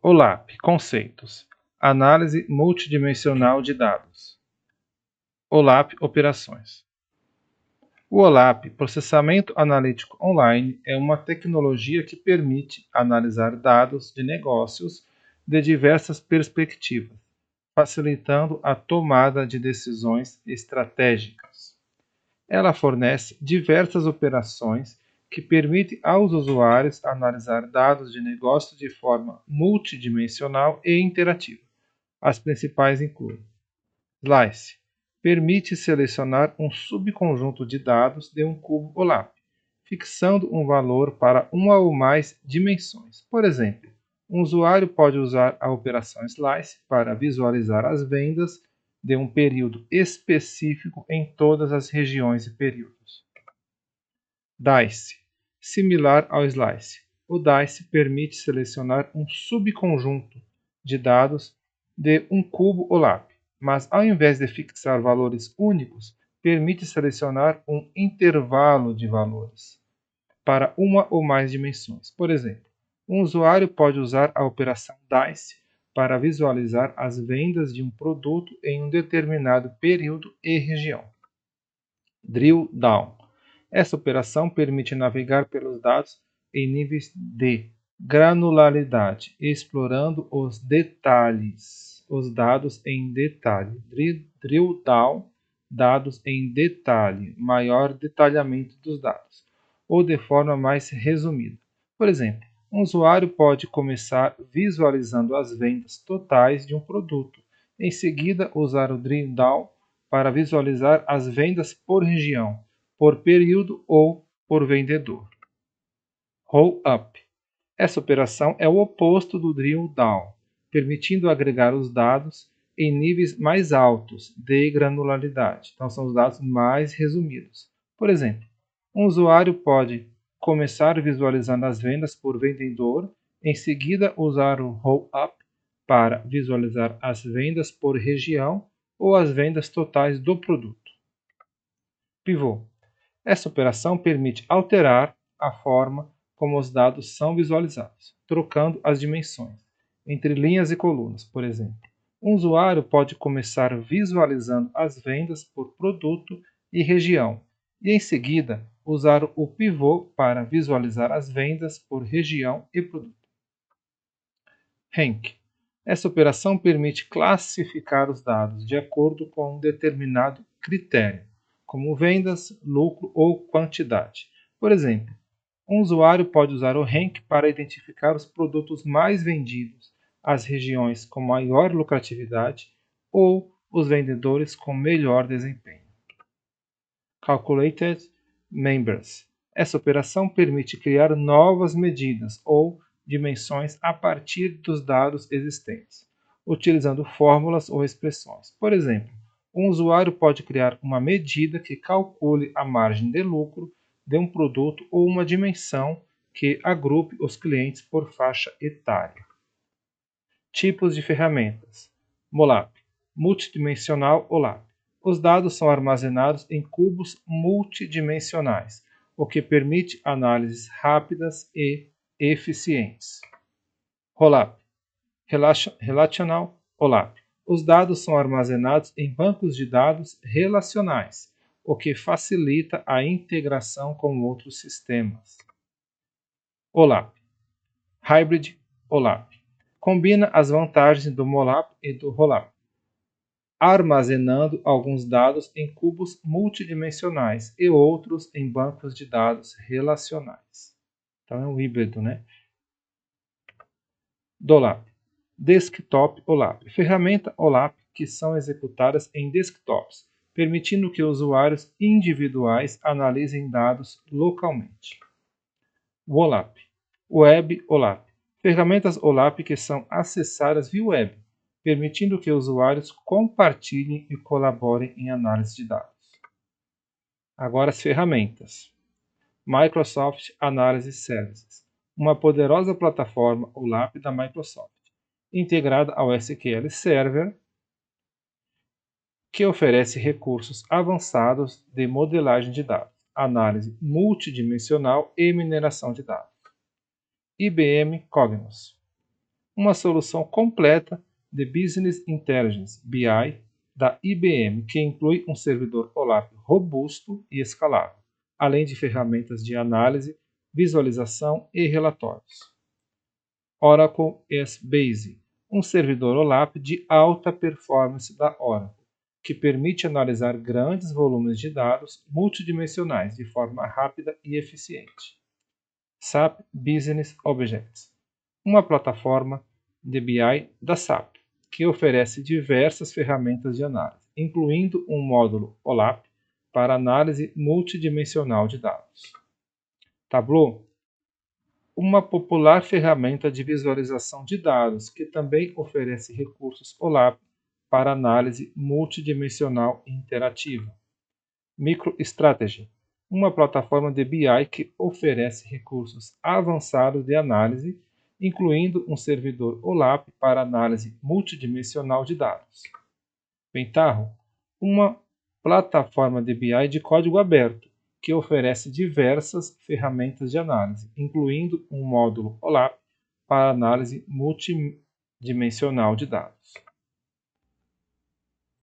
OLAP, conceitos. Análise multidimensional de dados. OLAP, operações. O OLAP, processamento analítico online, é uma tecnologia que permite analisar dados de negócios de diversas perspectivas, facilitando a tomada de decisões estratégicas. Ela fornece diversas operações que permitem aos usuários analisar dados de negócio de forma multidimensional e interativa. As principais incluem: Slice permite selecionar um subconjunto de dados de um cubo OLAP, fixando um valor para uma ou mais dimensões. Por exemplo, um usuário pode usar a operação Slice para visualizar as vendas de um período específico em todas as regiões e períodos. Dice, similar ao Slice. O Dice permite selecionar um subconjunto de dados de um cubo OLAP, mas ao invés de fixar valores únicos, permite selecionar um intervalo de valores para uma ou mais dimensões. Por exemplo, um usuário pode usar a operação Dice para visualizar as vendas de um produto em um determinado período e região. Drill Down. Essa operação permite navegar pelos dados em níveis de granularidade, explorando os detalhes, os dados em detalhe. Drill Down, dados em detalhe, maior detalhamento dos dados, ou de forma mais resumida. Por exemplo, um usuário pode começar visualizando as vendas totais de um produto, em seguida usar o Drill Down para visualizar as vendas por região, por período ou por vendedor. Roll Up. Essa operação é o oposto do Drill Down, permitindo agregar os dados em níveis mais altos de granularidade. Então, são os dados mais resumidos. Por exemplo, um usuário pode começar visualizando as vendas por vendedor, em seguida usar o Roll Up para visualizar as vendas por região ou as vendas totais do produto. Pivô. Essa operação permite alterar a forma como os dados são visualizados, trocando as dimensões entre linhas e colunas, por exemplo. Um usuário pode começar visualizando as vendas por produto e região, e em seguida usar o pivô para visualizar as vendas por região e produto. Rank. Essa operação permite classificar os dados de acordo com um determinado critério, como vendas, lucro ou quantidade. Por exemplo, um usuário pode usar o rank para identificar os produtos mais vendidos, as regiões com maior lucratividade ou os vendedores com melhor desempenho. Calculated Members. Essa operação permite criar novas medidas ou dimensões a partir dos dados existentes, utilizando fórmulas ou expressões. Por exemplo, um usuário pode criar uma medida que calcule a margem de lucro de um produto ou uma dimensão que agrupe os clientes por faixa etária. Tipos de ferramentas. MOLAP, multidimensional OLAP. Os dados são armazenados em cubos multidimensionais, o que permite análises rápidas e eficientes. ROLAP, Relational OLAP. Os dados são armazenados em bancos de dados relacionais, o que facilita a integração com outros sistemas. OLAP, Hybrid OLAP. Combina as vantagens do MOLAP e do ROLAP, armazenando alguns dados em cubos multidimensionais e outros em bancos de dados relacionais. Então é um híbrido, né? DOLAP, Desktop OLAP, ferramenta OLAP que são executadas em desktops, permitindo que usuários individuais analisem dados localmente. WOLAP, Web OLAP, ferramentas OLAP que são acessadas via web, permitindo que usuários compartilhem e colaborem em análise de dados. Agora as ferramentas. Microsoft Analysis Services, uma poderosa plataforma OLAP da Microsoft, integrada ao SQL Server, que oferece recursos avançados de modelagem de dados, análise multidimensional e mineração de dados. IBM Cognos, uma solução completa de Business Intelligence (BI) da IBM, que inclui um servidor OLAP robusto e escalável, além de ferramentas de análise, visualização e relatórios. Oracle Essbase, um servidor OLAP de alta performance da Oracle, que permite analisar grandes volumes de dados multidimensionais de forma rápida e eficiente. SAP Business Objects, uma plataforma de BI da SAP, que oferece diversas ferramentas de análise, incluindo um módulo OLAP para análise multidimensional de dados. Tableau, uma popular ferramenta de visualização de dados que também oferece recursos OLAP para análise multidimensional interativa. MicroStrategy, uma plataforma de BI que oferece recursos avançados de análise, incluindo um servidor OLAP para análise multidimensional de dados. Pentaho, uma plataforma de BI de código aberto, que oferece diversas ferramentas de análise, incluindo um módulo OLAP para análise multidimensional de dados.